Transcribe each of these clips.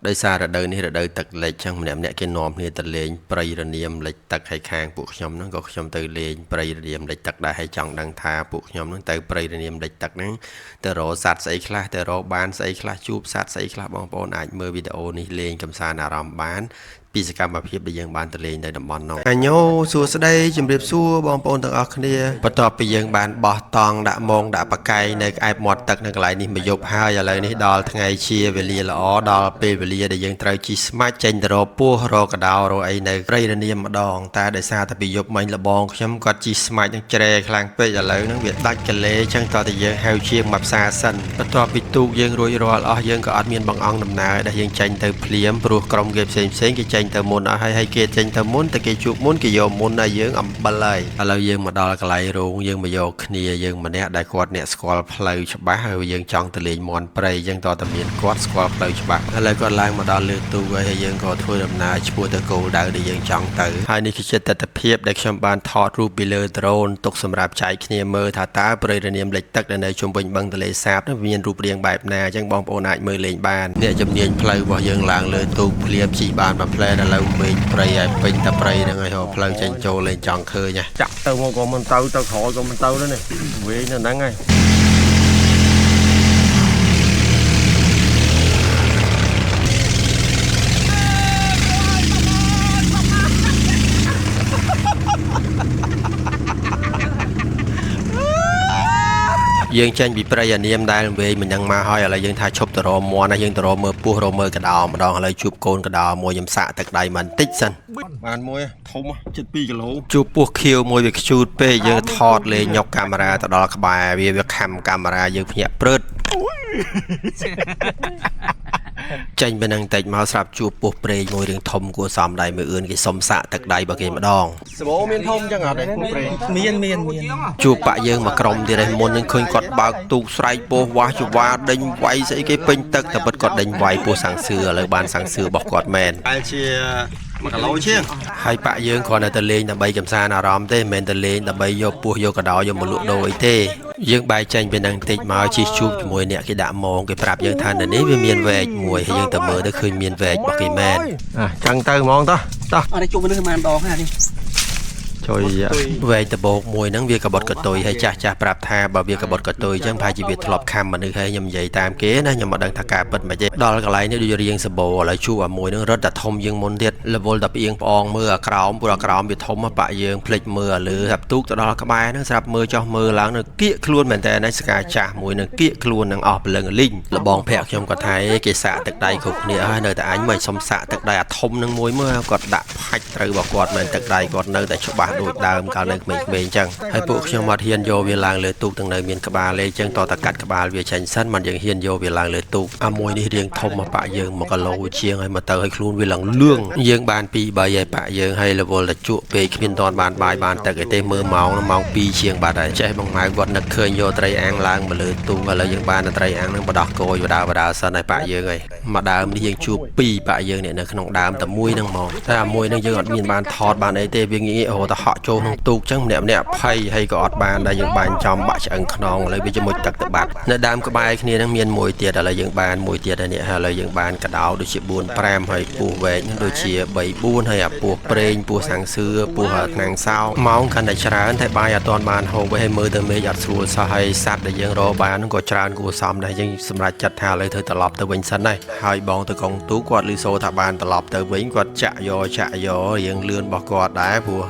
ដោយសាររដូវនេះរដូវទឹកលិចចឹងម្នាក់គេនាំគ្នាទៅលេងព្រៃរនាមលិចទឹកហើយខាងពួកខ្ញុំហ្នឹងក៏ខ្ញុំទៅលេងព្រៃរនាមលិចទឹកដែរហើយចង់ដឹងថាពួកខ្ញុំហ្នឹងទៅព្រៃរនាមលិចទឹកហ្នឹងទៅរកសត្វស្អីខ្លះទៅរកបានស្អីខ្លះជួបសត្វស្អីខ្លះបងប្អូនអាចមើលវីដេអូនេះលេងកម្សាន្តអារម្មណ៍បានពីសកម្មភាពដែលយើងបានទៅលេងនៅតំបន់នោះអញោសួស្ដីជំរាបសួរបងប្អូនទាំងអស់គ្នាបន្ទាប់ពីយើងបានបោះតង់ដាក់មងដាក់បកាយនៅក្អែបមាត់ទឹកនៅកន្លែងនេះមួយយប់ហើយឥឡូវនេះដល់ថ្ងៃជាវេលាល្អដល់ពេលវេលាដែលយើងត្រូវជិះស្មាច់ចេញទៅរកពស់រកកដោរកអីនៅព្រៃរនាមម្ដងតែដោយសារតែពីយប់មិញលបងខ្ញុំគាត់ជិះស្មាច់នឹងជ្រែខ្លាំងពេកឥឡូវហ្នឹងវាដាច់កលេចឹងតោះតែយើងហៅជាងមកផ្សារសិនបន្ទាប់ពីទូកយើងរួចរាល់អស់យើងក៏អត់មានបង្អង់ដំណើរដែលយើងចេញទៅភ្លាមព្រោះក្រុមគេផ្សេងគេចេញទៅមុនអស់ហើយគេចេញទៅមុនតែគេជួបមុនគេយកមុនហើយយើងអំបិលហើយឥឡូវយើងមកដល់កន្លែងរោងយើងមកយកគ្នាយើងម្នាក់ដែលគាត់អ្នកស្គាល់ផ្លូវច្បាស់ហើយយើងចង់ទៅលេងមន់ព្រៃចឹងតតែមានគាត់ស្គាល់ផ្លូវច្បាស់ឥឡូវគាត់ឡើងមកដល់លើទូកហើយយើងក៏ធ្វើដំណើរឆ្ពោះទៅគោលដៅដែលយើងចង់ទៅហើយនេះគឺជាទស្សនវិជ្ជាដែលខ្ញុំបានថតរូបពីលើដ្រូនទុកសម្រាប់ចែកគ្នាមើលថាតើព្រៃរនាមលិចទឹកដែលនៅជុំវិញបឹងទន្លេសាបនោះមានរូបរាងបែបណាចឹងបងប្អូនអាចមើលលេងបានអ្នកជំនាញផ្លូវរបស់យើងឡើងលើទូកភ្លាមជីបានមួយផ្លែឥឡូវមេឃព្រៃហើយពេញតែព្រៃហ្នឹងហើយផ្លូវចេញចូលលេងចង់ឃើញចាក់ទៅមកក៏មិនទៅទៅក្រោយក៏មិនទៅដែរនេះវិញនៅហ្នឹងហើយយើងចេញពីព្រៃអានាមដែលវែងមិនដឹងមកហើយឥឡូវយើងថាឈប់ទៅរមមន់ណាយើងទៅរមើលពស់រមើលកដោម្ដងឥឡូវជួបកូនកដោមួយខ្ញុំសាក់ទឹកដៃបន្តិចសិនបានមួយធំជិត2គីឡូជួបពស់ខៀវមួយវាខ្ជូតពេកយើងថតលេងញុកកាមេរ៉ាទៅដល់ក្បែរវាខំកាមេរ៉ាយើងភ្ញាក់ព្រឹតចេញពីនឹងតិចមកស្រាប់ជួបពស់ព្រៃមួយរឿងធំគួរសមដៃមួយអឿនគេសុំសាក់ទឹកដៃរបស់គេម្ដងសបោមានធំចឹងអត់ទេពស់ព្រៃមានជួបបាក់យើងមកក្រុមទៀតឯងមុននឹងឃើញគាត់បើកទូកស្រែកពស់វាស់ជវាដេញវាយស្អីគេពេញទឹកតែពិតគាត់ដេញវាយពស់សាំងសឿឥឡូវបានសាំងសឿរបស់គាត់មែនតែជា1គីឡូជាងហើយបាក់យើងគ្រាន់តែទៅលេងដើម្បីកម្សាន្តអារម្មណ៍ទេមិនមែនទៅលេងដើម្បីយកពស់យកកដោយកមកលក់ដូរអីទេយើងបែកចេញពីនឹងតិចមកជិះជួបជាមួយអ្នកគេដាក់ម៉ងគេប្រាប់យើងថានៅនេះវាមានវែកមួយហើយយើងទៅមើលទៅឃើញមានវែករបស់គេមែនចឹងទៅហ្មងតោះអត់ជុំនេះប្រហែលដងហ្នឹងនេះជួយវែកដបោកមួយហ្នឹងវាកបត់កតុយហើយចាស់ប្រាប់ថាបើវាកបត់កតុយចឹងប្រហែលជាវាធ្លាប់ខំមនុស្សហើយខ្ញុំនិយាយតាមគេណាខ្ញុំមិនដឹងថាការពិតមិនទេដល់កន្លែងនេះដូចរៀងសបោឥឡូវជួបអាមួយហ្នឹងរត់តែធំជាងមុនទៀតរវល់តែផ្អៀងផ្អងមើលអាក្រោមព្រោះអាក្រោមវាធំបាក់យើងភ្លេចមើលលើស្រាប់ទូកទៅដល់ក្បែរហ្នឹងស្រាប់មើលចោះមើលឡើងនៅគៀកខ្លួនមែនតើណាស្កាចាស់មួយនឹងគៀកខ្លួននឹងអស់ព្រលឹងលីងលបងភ័ក្រខ្ញុំគាត់ថាគេសាក់ទឹកដៃគ្រប់គ្នាហើយនៅតែអញមិនសុំសាក់ទឹកដៃអាធំនឹងមួយមើលគាត់ដាក់ផាច់ត្រូវរបស់គាត់មែនទឹកដៃគាត់នៅតែច្បាស់ដូចដើមកាលនៅក្មេងៗអញ្ចឹងហើយពួកខ្ញុំអត់ហ៊ានយកវាឡើងលើទូកទាំងនៅមានក្បាលលេអញ្ចឹងតតែកាត់ក្បាលវាចេញសិនមិនយើងហ៊ានយកវាឡើងលើទូកអាមួយនេះរៀងធំមកបាក់យើង1គីឡូជាងហើយមកទៅឲ្យខ្លួនវាឡើងលឿងយើងបាន2 3ហើយបាក់យើងហើយរវល់តែជក់ពេកគ្មានតន់បានបាយបានទឹកអីទេមើលម៉ោង2ជាងបាត់ហើយចេះបងម៉ៅគាត់នឹកឃើញយកត្រីអាំងឡើងមកលើទូកឥឡូវយើងបានត្រីអាំងនឹងបដោះគោបដាសិនហើយបាក់យើងហើយមកដើមនេះយើងជួប2បាក់យើងនេះនៅក្នុងដើមតែមួយហ្នឹងហ្មងតែអាមួយហ្នឹងយើងអត់មានបានថតបានអីទេវាងាយរហូតតែហក់ចូលក្នុងទូកចឹងម្នាក់ភ័យហើយក៏អត់បានដែរយើងបានចំបាក់ឆ្អឹងខ្នងឥឡូវវាជាមួយទឹកទៅបាត់នៅដើមក្បែរគ្នាហ្នឹងមានមួយទៀតឥឡូវយើងបានមួយទៀតហើយនេះឥឡូវយើងបានកដោដូចជា4 5ហើយពស់វែកហ្នឹងដូចជា3 4ហើយអាពស់ព្រេងពស់សាំងសឿពស់ថ្នាំងសោម៉ោងកាន់តែច្រើនតែបាយអត់ទាន់បានហូបហើយមើលទៅមេឃអត់ស្រួលសោះហើយសัตว์ដែលយើងរកបានហ្នឹងក៏ច្រើនគួរសមដែរយើងសម្រាប់ចាត់ថាឥឡូវធ្វើត្រឡប់ទៅវិញសិនដែរហើយបងទៅកងទូគាត់ឮសូរថាបានត្រឡប់ទៅវិញគាត់ចាក់យករៀងលឿនរបស់គាត់ដែរព្រោះ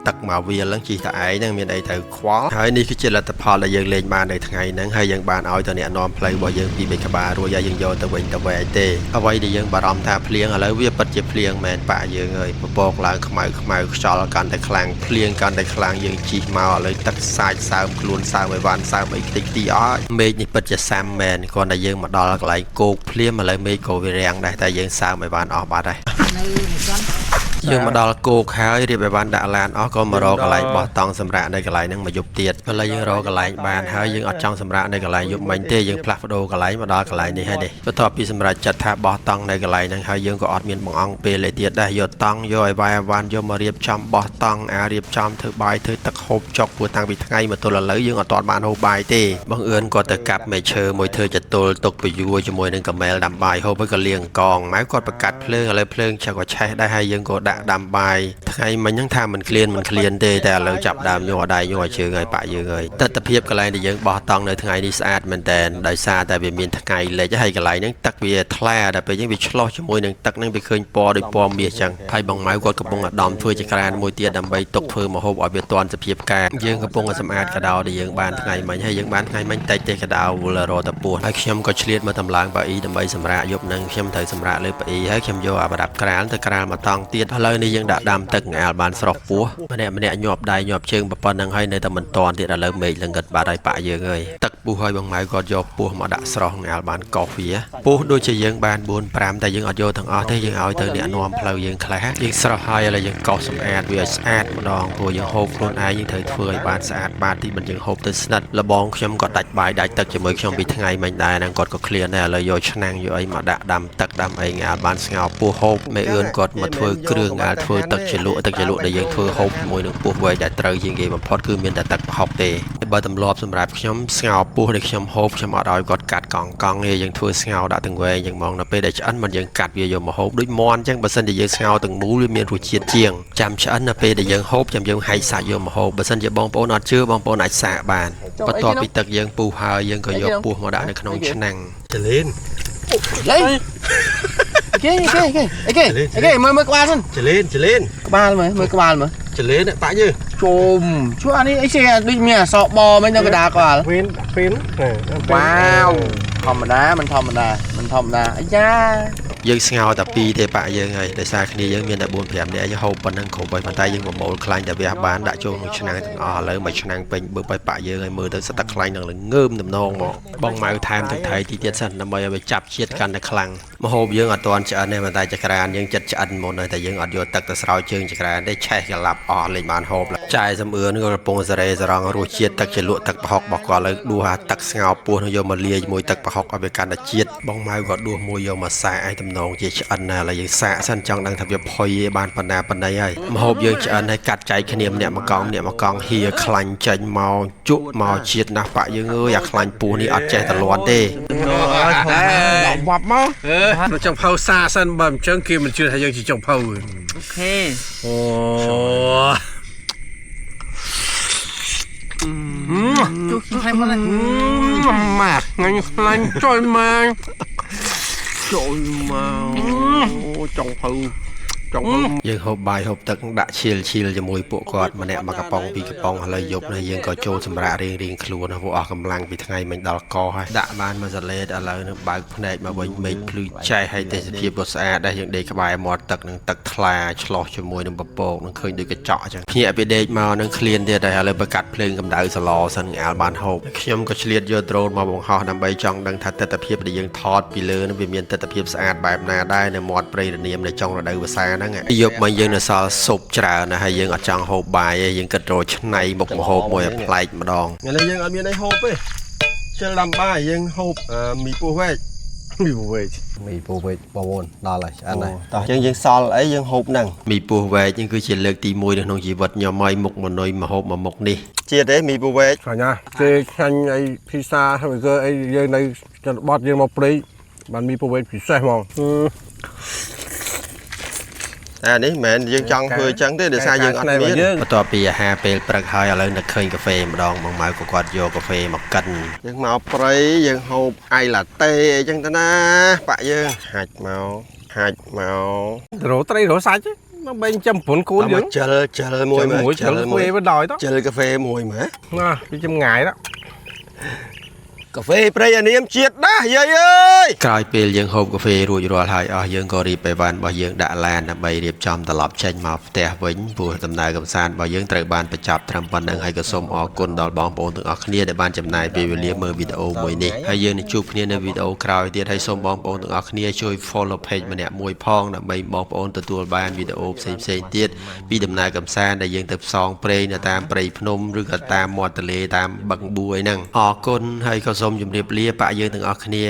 ទឹកមកវាឡើងជីតែឯងហ្នឹងមានអីទៅខ្វល់ហើយនេះគឺជាលទ្ធផលដែលយើងលេងបាននៅថ្ងៃហ្នឹងហើយយើងបានឲ្យទៅអ្នកនាំផ្លូវរបស់យើងពីបេក្បាលរួចហើយយើងយកទៅវិញទៅវែកទេអ្វីដែលយើងបារម្ភថាភ្លៀងឥឡូវវាពិតជាភ្លៀងមែនប៉ាយើងហើយពពកឡើងខ្មៅខ្យល់កាន់តែខ្លាំងភ្លៀងកាន់តែខ្លាំងយើងជីកមកឥឡូវទឹកសាច់សើមខ្លួនសើមឲ្យវ៉ាន់សើមអីខ្ទេចខ្ទីអស់មេឃនេះពិតជាសាំមែនគ្រាន់តែយើងមកដល់កន្លែងគោកភ្លៀងឥឡូវមេឃក៏វារាំងដែរតែយើងសើមឲ្យវ៉ាន់អស់បាត់ហើយនៅមិន យើងមកដល់គោកហើយរៀបឲ្យបានដាក់ឡានអស់ក៏មករកកន្លែងបោះតង់សម្រាប់នៅកន្លែងហ្នឹងមកយប់ទៀតឥឡូវយើងរកកន្លែងបានហើយយើងអត់ចង់សម្រាប់នៅកន្លែងយប់មិញទេយើងផ្លាស់ប្ដូរកន្លែងមកដល់កន្លែងនេះហើយនេះបន្ទាប់ពីសម្រាប់ចាត់ថាបោះតង់នៅកន្លែងហ្នឹងហើយយើងក៏អត់មានបង្អង់ពេលទេទៀតដែរយកតង់យកឲ្យវាយវ៉ាន់យកមករៀបចំបោះតង់រៀបចំធ្វើបាយធ្វើទឹកហូបចុកព្រោះតាំងពីថ្ងៃមកទល់ឥឡូវយើងអត់ទាន់បានហូបបាយទេបងអឿនគាត់ទៅកាប់មែកឈើមួយធ្វើចតុលទុកពយួរជាមួយនឹងកាមែលដាំបាយហូបហើយក៏លាងកងម៉ៅគាត់ប្រកាត់ភ្លើងឥឡូវភ្លើងចាក់ក៏ឆេះដែរហើយយើងក៏ដាក់ដាំបាយថ្ងៃមិញហ្នឹងថាមិនឃ្លានទេតែឥឡូវចាប់ដើមញ័រដៃញ័រជើងហើយប៉ាក់យើងហើយទស្សនភាពកន្លែងដែលយើងបោះតង់នៅថ្ងៃនេះស្អាតមែនតើដោយសារតែវាមានថ្ងៃលិចហើយកន្លែងហ្នឹងទឹកវាថ្លាដល់ពេលយើងវាឆ្លោះជាមួយនឹងទឹកហ្នឹងវាឃើញពណ៌ដូចពណ៌មាសចឹងហើយបងម៉ៅគាត់កំពុងអាដាមធ្វើចក្រានមួយទៀតដើម្បីទុកធ្វើម្ហូបឲ្យវាទាន់សភាពការយើងកំពុងសម្អាតកដោដែលយើងបានថ្ងៃមិញហើយយើងបានថ្ងៃមិញតិចទេកដោវល់រត់ទៅពោះហើយខ្ញុំក៏ឆ្លៀតមកតម្លើងប៉ាអ៊ីដើម្បីសម្រាកយប់ហ្នឹងខ្ញុំត្រូវសម្រាកលើប៉ាអ៊ីហើយខ្ញុំយកអាប្រដាប់ក្រាលទៅក្រាលមកតង់ទៀតឥឡូវនេះយើងដាក់ដាំទឹកងាលបានស្រស់ពោះម្នាក់ញាប់ដៃញាប់ជើងប៉ុណ្ណឹងហើយនៅតែមិនតាន់ទៀតឥឡូវមេឃលងឹតបាត់ហើយប៉ាក់យើងហើយទឹកពុះហើយបងម៉ៅគាត់យកពោះមកដាក់ស្រស់ងាលបានកោសវាពោះដូចជាយើងបាន4 5តែយើងអត់យកទាំងអស់ទេយើងឲ្យទៅអ្នកនាំផ្លូវយើងខ្លះយើងស្រស់ហើយឥឡូវយើងកោសសម្អាតវាឲ្យស្អាតម្ដងព្រោះយើងហូបខ្លួនឯងយើងត្រូវធ្វើឲ្យបានស្អាតបាតទីមិនយើងហូបទៅស្និតលបងខ្ញុំក៏ដាច់បាយដាច់ទឹកជាមួយខ្ញុំពីថ្ងៃមិញដែរហ្នឹងគាត់ក៏ឃ្លានដែរឥឡូវយកឆ្នាំងយកអីមកដាក់ដាំទឹកដាំអីងាលបានស្ងោរពោះហូបមេអឿនគាត់មកធ្វើគ្រឿងងាលធ្វើទឹកជ្រលក់ដែលយើងធ្វើហូបជាមួយនឹងពោះវែកដែលត្រូវជាងគេបំផុតគឺមានតែទឹកប្រហុកទេបើទម្លាប់សម្រាប់ខ្ញុំស្ងោរពោះដែលខ្ញុំហូបខ្ញុំអត់ឲ្យគាត់កាត់កង់ទេយើងធ្វើស្ងោរដាក់ទាំងវែងយ៉ាងហ្មងដល់ពេលដែលឆ្អិនមិនយើងកាត់វាយកមកហូបដូចមាន់អញ្ចឹងបើសិនជាយើងស្ងោរទាំងមូលវាមានរសជាតិជាងចាំឆ្អិនដល់ពេលដែលយើងហូបចាំយើងហែកសាច់យកមកហូបបើសិនជាបងប្អូនអត់ជឿបងប្អូនអាចសាកបានបន្ទាប់ពីទឹកយើងពុះហើយយើងក៏យកពោះមកដាក់នៅក្នុងឆ្នាំងចលេនគេមើលក្បាលសិនចលេនក្បាលមើលក្បាលមើលចលេនប៉ាក់យើងជុំជួអានេះអីចេះដូចមានអសបមិញនៅកណ្ដាលក្បាលពេលវ៉ាវធម្មតាមិនធម្មតាអាយ៉ាយើងស្ងោរតែ2ទេប៉ាក់យើងហើយដោយសារគ្នាយើងមានតែ4 5នាក់យើងហូបប៉ុណ្ណឹងគ្រប់ហើយប៉ុន្តែយើងប្រមូលខ្លាញ់តែវាបានដាក់ចូលក្នុងឆ្នាំងទាំងអស់ឥឡូវមួយឆ្នាំងពេញបើប៉ាក់យើងហើយមើលទៅស្ទឹកខ្លាញ់នឹងល្ងើមដំណងមកបងម៉ៅថែមទឹកត្រីទីទៀតសិនដើម្បីឲ្យវាចាប់ជាតិកាន់តែខ្លាំងម្ហូបយើងអត់ទាន់ឆ្អិនទេប៉ុន្តែចក្រានយើងចិត្តឆ្អិនមុនហើយតែយើងអត់យកទឹកទៅស្រោចជើងចក្រានទេឆេះកលាប់អស់លេងបានហូបចាយសំអឿនក៏កំពុងសរេសរងរសជាតិទឹកជ្រលក់ទឹកប្រហុករបស់គាត់លើដួសទឹកស្ងោរពោះនោះយកមកលាយជាមួយទឹកប្រហុកឲ្យវាកាន់តែជាតិបងម៉ៅក៏ដួសមួយយកមកសាកឲ្យដំណងជាឆ្អិនណាឥឡូវយើងសាកសិនចង់ដឹងថាវាផុយបានប៉ុណ្ណាហើយម្ហូបយើងឆ្អិនហើយកាត់ចែកគ្នាម្នាក់មកកង់ហៀខ្លាញ់ចេញមកជក់មកជាតិណាស់ប៉ាក់យើងអើយអាខ្លាញ់ពោះនេះអត់ចេះតលាន់ទេបាប់មកចង់ផៅសាសិនបើមិនចឹងគេមិនជឿថាយើងជាចង់ផៅអូខេអូជុះឲ្យមកម៉ាក់ងាញ់ខ្លាញ់ចូលមកអូចង់ភៅយើងហូបបាយហូបទឹកដាក់ឈៀលជាមួយពួកគាត់ម្នាក់មកកំប៉ុងពីកំប៉ុងឥឡូវយប់នេះយើងក៏ចូលសម្រាប់រៀងខ្លួនពួកអស់កម្លាំងពីថ្ងៃមិញដល់កហើយដាក់បានមួយសលេតឥឡូវនឹងបើកភ្នែកមកវិញមេឃភ្លឺចែកឲ្យទេសភាពក៏ស្អាតដែរយើងដេកក្បែរមាត់ទឹកនឹងទឹកថ្លាឆ្លោះជាមួយនឹងពពកនឹងឃើញដូចកញ្ចក់អញ្ចឹងភ្ញាក់ពីដេកមកនឹងឃ្លានទៀតហើយឥឡូវបើកាត់ភ្លើងកម្ដៅសឡសិនងាលបានហូបខ្ញុំក៏ឆ្លៀតយកដ្រូនមកបង្ហោះដើម្បីចង់ដឹងថាទិដ្ឋភាពដែលយើងថតពីលើនឹងវាមានទិដ្ឋភាពស្អាតបែបណាដែរនៅមាត់ព្រៃរនាមនៅចុងរដូវវស្សាហ្នឹងយកមកយើងនៅសល់ស៊ុបច្រើនណាស់ហើយយើងអត់ចង់ហូបបាយទេយើងគិតរកឆ្នៃមុខម្ហូបមួយឲ្យប្លែកម្ដងឥឡូវយើងអត់មានអីហូបទេជិលដាំបាយយើងហូបមីពោះវែកបងប្អូនដល់ហើយឆ្អិនហើយតោះអញ្ចឹងយើងសល់អីយើងហូបហ្នឹងមីពោះវែកនេះគឺជាលើកទី1នៅក្នុងជីវិតខ្ញុំហើយមុខមនុយម្ហូបមួយមុខនេះជាតិទេមីពោះវែកខាញ់ណាគេខាញ់អីភីសាហើយគឺអីយើងនៅជនបទយើងមកព្រៃបានមីពោះវែកពិសេសហ្មងតែនេះមិនមែនយើងចង់ធ្វើអញ្ចឹងទេដោយសារយើងអត់មានបន្ទាប់ពីអាហារពេលព្រឹកហើយឥឡូវនឹកឃើញកាហ្វេម្ដងបងម៉ៅក៏គាត់យកកាហ្វេមកកិនយើងមកព្រៃយើងហូបអៃឡាតេអីចឹងទៅណាប៉ាក់យើងហាច់មករោត្រីរោសាច់មកបែងចំព្រុនគូនយើងចិលមួយមើលចិលកាហ្វេបណ្ដោយទៅចិលកាហ្វេមួយមើលណាវាចំងាយទៅ cà phê bây giờ niêm chiết đã dây ơi ក្រោយពេលយើងហូបកាហ្វេរួចរាល់ហើយអស់យើងក៏រៀបបេវ៉ាន់របស់យើងដាក់ឡានដើម្បីរៀបចំត្រឡប់ចេញមកផ្ទះវិញព្រោះដំណើរកម្សាន្តរបស់យើងត្រូវបានបញ្ចប់ត្រឹមប៉ុណ្្នឹងហើយក៏សូមអរគុណដល់បងប្អូនទាំងអស់គ្នាដែលបានចំណាយពេលវេលាមើលវីដេអូមួយនេះហើយយើងនឹងជួបគ្នានៅវីដេអូក្រោយទៀតហើយសូមបងប្អូនទាំងអស់គ្នាជួយ follow page ម្នាក់មួយផងដើម្បីបងប្អូនទទួលបានវីដេអូផ្សេងៗទៀតពីដំណើរកម្សាន្តដែលយើងទៅផ្សងព្រេងនៅតាមព្រៃភ្នំឬក៏តាមមាត់ទន្លេតាមបឹងបួយហ្នឹងអរគុណហើយក៏សូមជម្រាបលាប៉ាយើងទាំងអស់គ្នា